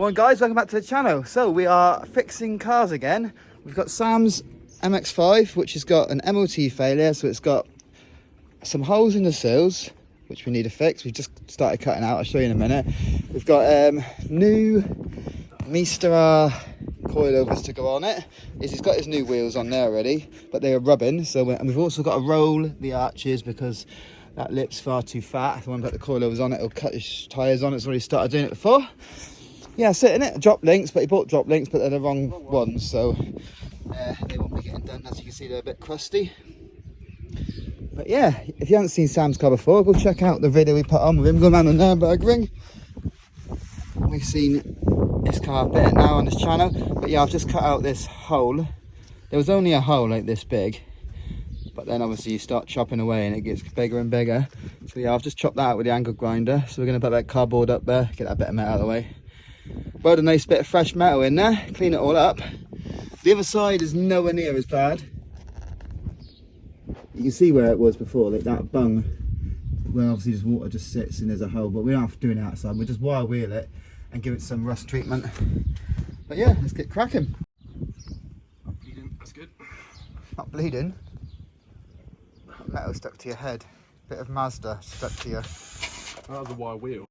Morning guys, welcome back to the channel. So we are fixing cars again. We've got Sam's MX5, which has got an MOT failure, so it's got some holes in the seals, which we need to fix. We just started cutting out, I'll show you in a minute. We've got new Mazda coilovers to go on it. He's got his new wheels on there already, but they are rubbing. So and we've also got to roll the arches because that lip's far too fat. So when we put the coilovers on it, it'll cut his tyres on. It's already started doing it before. Yeah, sitting it, drop links, but he bought drop links, but they're the wrong ones, so they won't be getting done. As you can see, they're a bit crusty. But yeah, if you haven't seen Sam's car before, go check out the video we put on with him going around the Nürburgring. We've seen his car a bit now on this channel, but yeah, I've just cut out this hole. There was only a hole like this big, but then obviously you start chopping away and it gets bigger and bigger. So yeah, I've just chopped that out with the angle grinder. So we're going to put that cardboard up there, get that bit of metal out of the way. Weld a nice bit of fresh metal in there, clean it all up. The other side is nowhere near as bad. You can see where it was before, like that bung, where obviously just water just sits and there's a hole, but we don't have to do it outside. We'll just wire wheel it and give it some rust treatment. But yeah, let's get cracking. Not bleeding, that's good. Not bleeding. Metal stuck to your head. Bit of Mazda stuck to your... That was a wire wheel.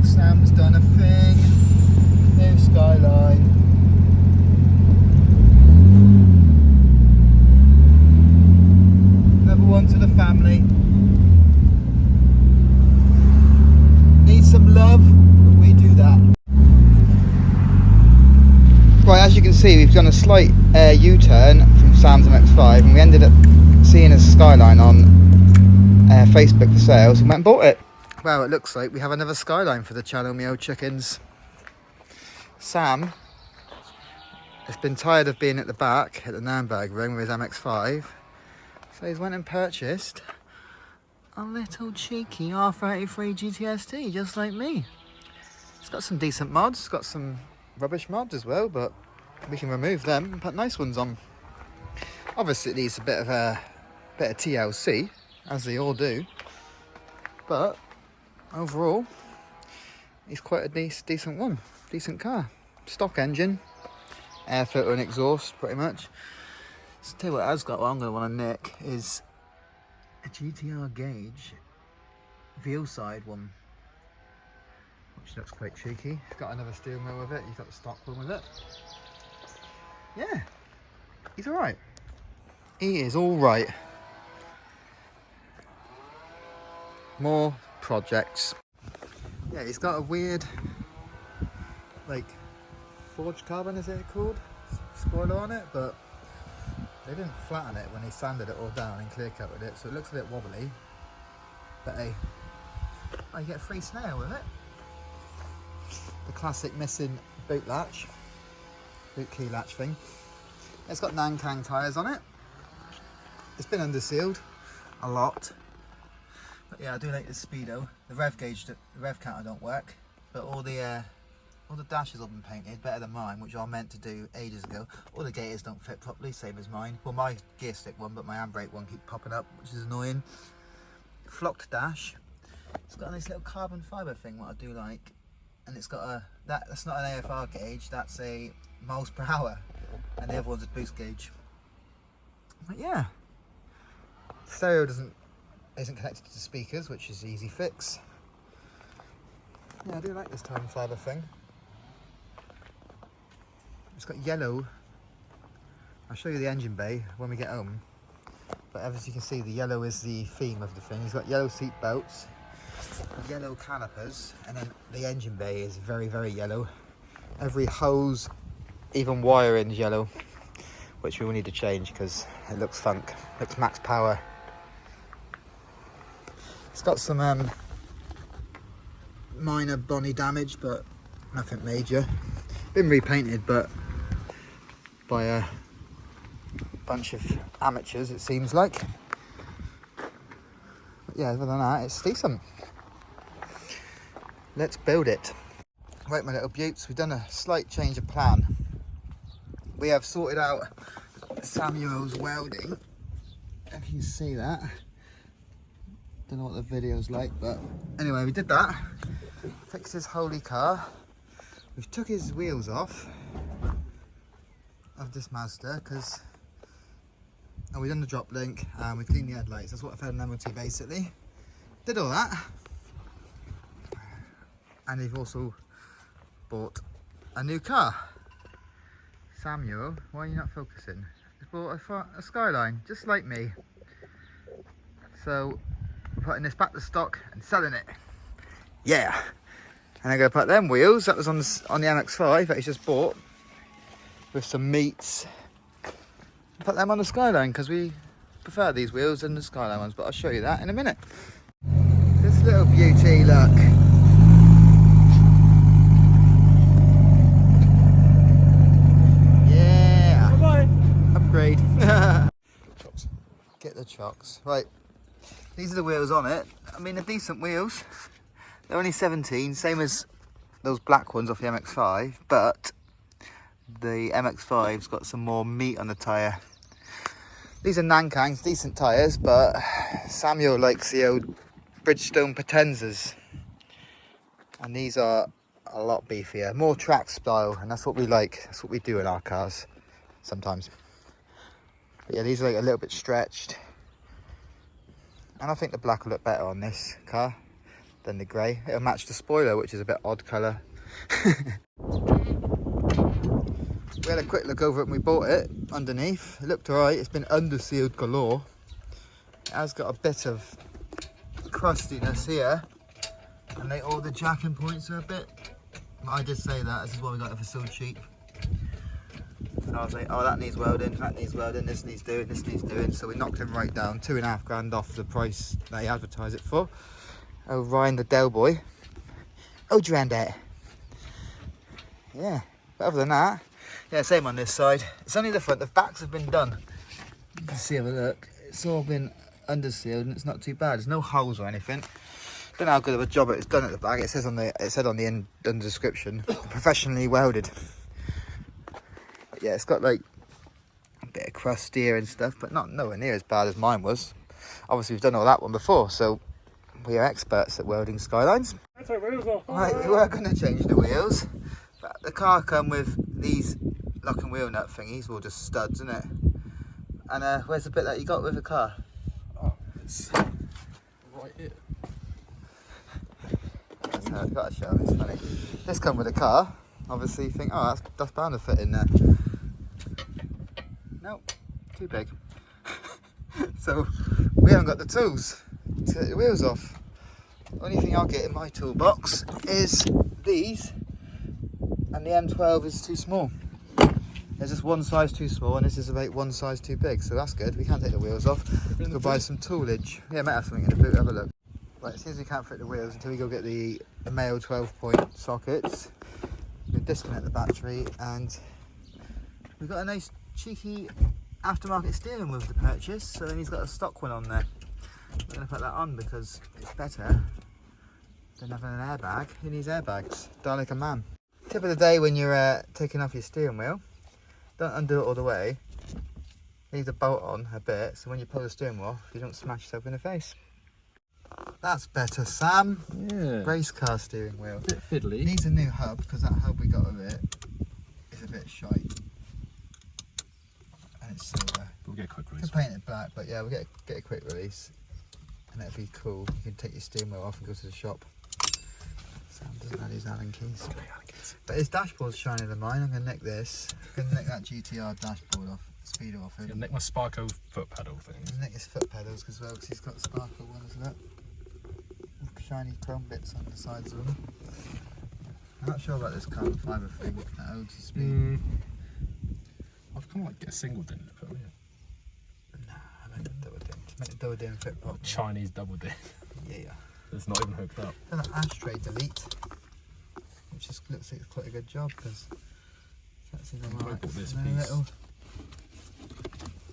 Sam's done a thing. There's Skyline. Another one to the family. Need some love, we do that. Right, as you can see, we've done a slight U-turn from Sam's MX5 and we ended up seeing his Skyline on Facebook for sale, so we went and bought it. Well, it looks like we have another Skyline for the channel, me old chickens. Sam has been tired of being at the back at the Nürburgring with his MX5, so he's went and purchased a little cheeky R33 GTST, just like me. It's got some decent mods, it's got some rubbish mods as well, but we can remove them and put nice ones on. Obviously it needs a bit of TLC, as they all do, but overall, it's quite a decent one. Decent car. Stock engine, air filter and exhaust, pretty much. So tell you what it has got, what I'm going to want to nick is a GTR gauge wheel side one, which looks quite cheeky. It's got another steering wheel with it. You've got the stock one with it. Yeah, he's all right. He is all right. More projects. Yeah, he's got a weird, like, forged carbon, is it called? Spoiler on it, but they didn't flatten it when they sanded it all down and clear coated it, so it looks a bit wobbly. But hey, oh, you get a free snail with it. The classic missing boot latch, boot key latch thing. It's got Nankang tyres on it. It's been under sealed a lot. But yeah, I do like the speedo. The rev gauge, the rev counter don't work, but all the dashes have been painted better than mine, which I meant to do ages ago. All the gaiters don't fit properly, same as mine. Well, my gear stick one, but my handbrake one keeps popping up, which is annoying. Flocked dash. It's got a nice little carbon fibre thing, what I do like, and it's got a that's not an AFR gauge, that's a miles per hour, and the other one's a boost gauge. But yeah, stereo isn't connected to the speakers, which is easy fix. Yeah, I do like this carbon fibre thing. It's got yellow. I'll show you the engine bay when we get home. But as you can see, the yellow is the theme of the thing. It's got yellow seat belts, yellow calipers, and then the engine bay is very, very yellow. Every hose, even wiring, is yellow, which we will need to change because it looks funk. Looks max power. It's got some minor body damage, but nothing major. Been repainted, but by a bunch of amateurs, it seems like. But yeah, other than that, it's decent. Let's build it. Right, my little beauts, we've done a slight change of plan. We have sorted out Samuel's welding. If you see that. Don't know what the video's like, but anyway, we did that. Fixed his holy car. We took his wheels off of this Mazda because we done the drop link and we cleaned the headlights. That's what I've had an MOT basically. Did all that. And we've also bought a new car. Samuel, why are you not focusing? He's bought a Skyline, just like me. So we're putting this back to stock and selling it. Yeah. And I'm going to put them wheels, that was on the MX5 that he's just bought, with some meats. Put them on the Skyline because we prefer these wheels than the Skyline ones, but I'll show you that in a minute. This little beauty, look. Yeah. Bye-bye. Upgrade. Get the chocks. Right. These are the wheels on it. I mean, they're decent wheels. They're only 17, same as those black ones off the MX5, but the MX5's got some more meat on the tyre. These are Nankangs, decent tyres, but Samuel likes the old Bridgestone Potenzas. And these are a lot beefier, more track style, and that's what we like. That's what we do in our cars sometimes. But yeah, these are like a little bit stretched. And I think the black will look better on this car than the grey. It'll match the spoiler, which is a bit odd colour. We had a quick look over it when we bought it underneath. It looked alright. It's been undersealed galore. It has got a bit of crustiness here. And all the jacking points are a bit. But I did say that. This is why we got it for so cheap. So I was like, oh, that needs welding, that needs welding, this needs doing, this needs doing. So we knocked him right down, £2,500 off the price that he advertised it for. Oh, Ryan the Del Boy. Oh, Durandette. Yeah, but other than that, yeah, same on this side. It's only the front, the backs have been done. You can see, have a look. It's all been undersealed and it's not too bad. There's no holes or anything. Don't know how good of a job it's done at the back. It says on the in the description, professionally welded. But yeah, it's got like a bit of crust here and stuff, but nowhere near as bad as mine was. Obviously, we've done all that one before, so we are experts at welding Skylines. Right, we were going to change the wheels, but the car come with these lock and wheel nut thingies, well, just studs, isn't it? And where's the bit that you got with the car? Oh, it's right here. I've got to show them, it's funny. This come with a car, obviously you think, oh, that's bound to fit in there. Nope, too big. So we haven't got the tools to get the wheels off. Only thing I'll get in my toolbox is these, and the M12 is too small. There's just one size too small and this is about one size too big, so that's good. We can't take the wheels off. Let's go buy some toolage. Yeah, might have something in the boot, have a look. Right, it seems we can't fit the wheels until we go get the male 12-point sockets. We can disconnect the battery, and we've got a nice cheeky aftermarket steering wheel to purchase, so then he's got a stock one on there. We're going to put that on because it's better than having an airbag. He needs airbags. Die like a man. Tip of the day when you're taking off your steering wheel, don't undo it all the way. Leave the bolt on a bit, so when you pull the steering wheel off, you don't smash yourself in the face. That's better, Sam. Yeah. Race car steering wheel. A bit fiddly. Needs a new hub because that hub we got with it is a bit shite. And it's silver. We'll get a quick We release. can paint it black, but yeah, we'll get a quick release. And it'll be cool. You can take your steering wheel off and go to the shop. Sam doesn't have his Allen keys. But his dashboard's shinier than mine. I'm going to nick this. I'm going to nick that GTR dashboard off, speeder off him. I'm gonna nick my Sparko foot pedal thing. I'm going to nick his foot pedals as well because he's got the sparkle ones, look. Shiny chrome bits on the sides of them. I'm not sure about this carbon fibre thing that holds the speed. I've kind of like get a single din to put them in. Nah, I meant a double din. To make the double din fit properly. Chinese double din. Yeah. It's not even hooked up. Then an ashtray delete, which just looks like it's quite a good job because that's in the I right. bought this And then a piece. little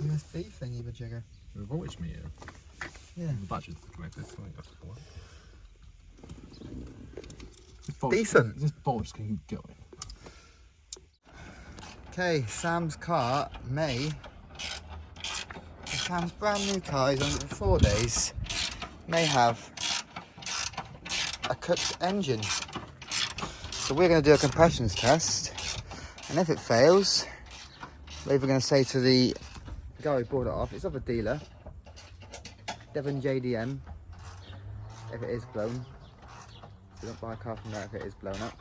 USB thingy majigger. The voltage meter. Yeah. The batteries connected. I think that's cool. Decent. This voltage can go in. Okay, Sam's car may Sam's brand new car, he's owned it for 4 days, may have a cooked engine. So we're going to do a compressions test, and if it fails, we're either going to say to the guy who bought it off, it's of a dealer, Devon JDM, if it is blown. So don't buy a car from there if it is blown up.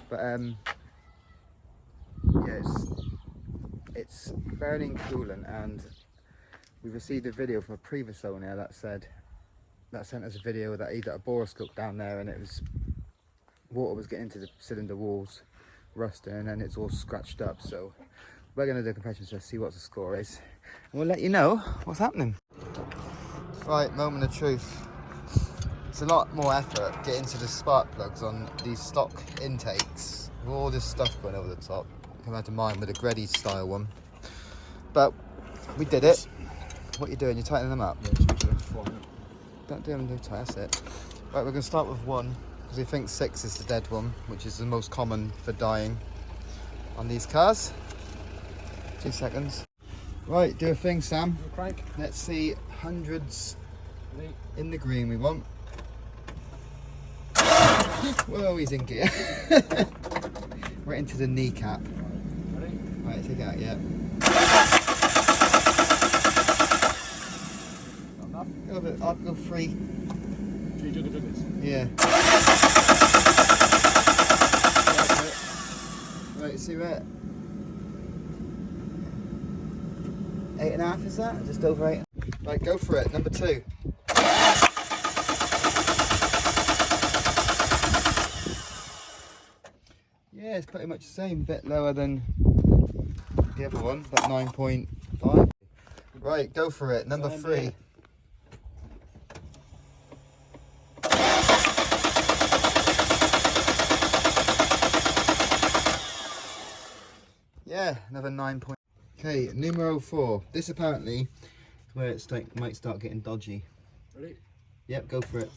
But yeah, it's burning coolant, and we received a video from a previous owner that sent us a video that he got a borescope down there, and it was water was getting into the cylinder walls, rusting, and then it's all scratched up. So we're going to do a compression test, see what the score is, and we'll let you know what's happening. Right, moment of truth. It's a lot more effort getting to the spark plugs on these stock intakes with all this stuff going over the top compared to mine with a Greddy style one. But we did it. What are you doing? You're tightening them up? Yeah, just doing 4 minutes. Don't do them too tight, that's it. Right, we're going to start with 1 because we think 6 is the dead one, which is the most common for dying on these cars. 2 seconds. Right, do a thing, Sam. Crank. Let's see hundreds in the green we want. Whoa, he's in gear. Right into the kneecap. Ready? Right, take it out, yeah. Not enough? Go a bit, I'll go 3. 3 juggies. Yeah. Right, see where? 8.5 is that? Just over 8. Right, go for it. Number 2. Yeah, it's pretty much the same, a bit lower than the other one, but 9.5. Right, go for it. Number 3. Yeah, another 9. Okay, numero 4. This apparently is where it's like might start getting dodgy. Ready? Yep, go for it.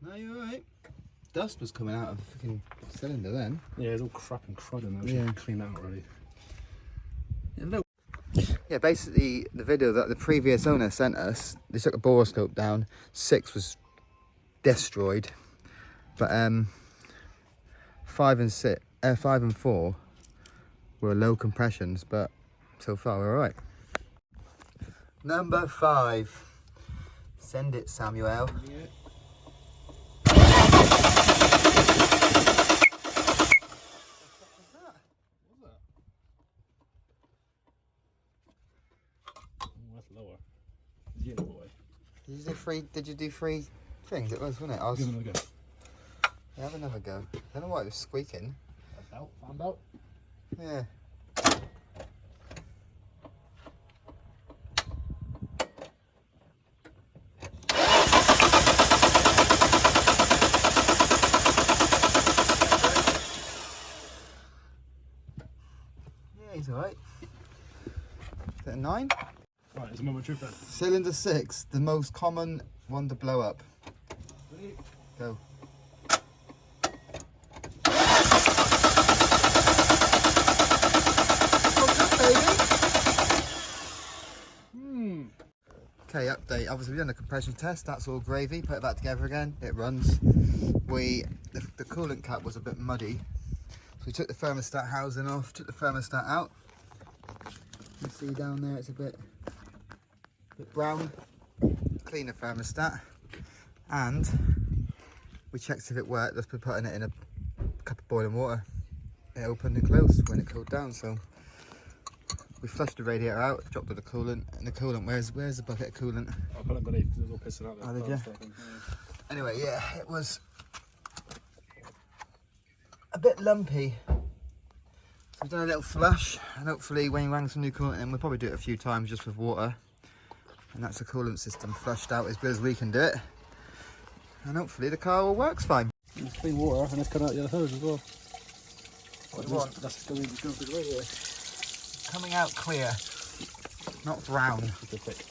No, you're alright. Dust was coming out of the freaking cylinder then. Yeah, it's all crap and crud in there. Yeah. Should clean that out already. Yeah, no. Yeah, basically the video that the previous owner sent us, they took a borescope down. 6 was destroyed, but 5 and 4 were low compressions, but so far we're alright. Number 5. Send it, Samuel. Yeah. That's lower. Yeah, boy. Did you do 3 things? It was, wasn't it? I was. Give it another go. Yeah, have another go. I don't know why it was squeaking. Out, found out. Yeah. Yeah, he's alright. Is that a 9? Right, it's a moment of truth then. Cylinder 6, the most common one to blow up. Ready? Go. Okay, update. Obviously we've done a compression test, that's all gravy. Put it back together again, it runs. The coolant cap was a bit muddy, so we took the thermostat housing off, took the thermostat out. You can see down there it's a bit brown. Clean the thermostat, and we checked if it worked just by putting it in a cup of boiling water. It opened and closed when it cooled down, so we flushed the radiator out, dropped all the coolant, and the coolant, where's the bucket of coolant? I put it underneath because it was all pissing out there. Oh, did you? Anyway, yeah, it was a bit lumpy. So we've done a little flush, and hopefully when you rang some new coolant in, we'll probably do it a few times just with water. And that's the coolant system flushed out as good as we can do it. And hopefully the car all works fine. There's clean water and it's coming out the other hose as well. What do you want? That's going through the radiator. Coming out clear, not brown. It's a thick.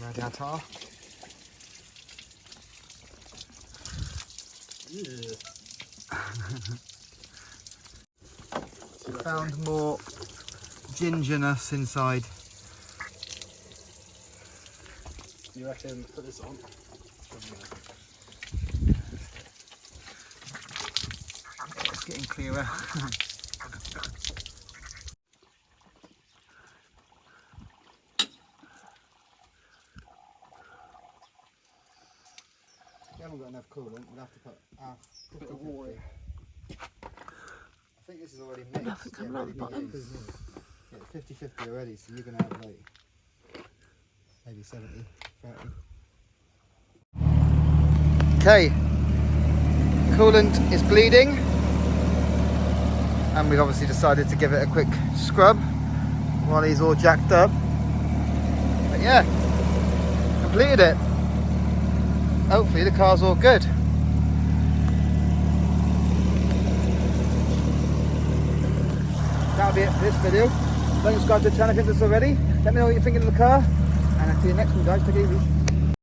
Radiator. Yeah. Found more gingerness inside. You reckon put this on? It's getting clearer. We haven't got enough coolant, we'll have to put half. Bit of water. I think this is already mixed. Nothing coming out the bottom. Yeah, 50-50 already, so you're going to have like maybe 70, 30. Okay, coolant is bleeding, and we've obviously decided to give it a quick scrub while he's all jacked up. But yeah, completed it. Hopefully the car's all good. That'll be it for this video. Don't subscribe to the channel if you haven't already. Let me know what you're thinking of the car, and until the next one guys, take it easy.